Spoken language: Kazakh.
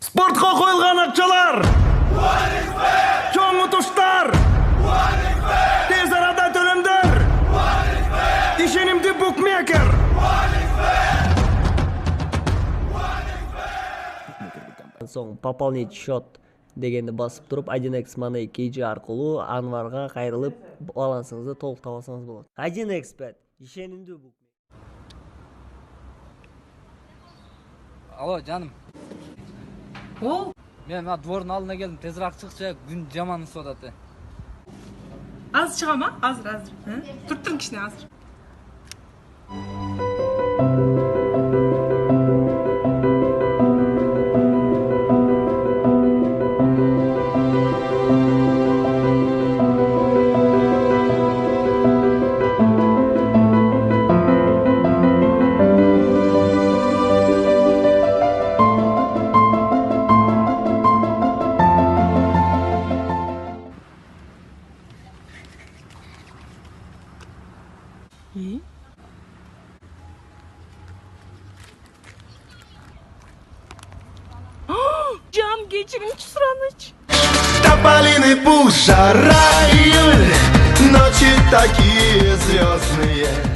Sportga qo'yilgan akchalar, cho'ng utishlar, tez arada to'limdir, ishonimli bukmaker. So'ng пополнить счет дегенди басып туруп 1x Money KG аркылуу Анварга кайрылып балансыңызды толук табасыңыз болот. 1xbet ишенимдүү букмекер. Алло, жаным. Ол? Мен мына двордун алдына келдим, тезирээк чыкчы, күн жаман ысып атат. Азыр чыгама? Азыр. Туруп туруң кичине азыр. Can geçirin Сраныч. Тополиный пух, жара, июль, ночи такие звездные.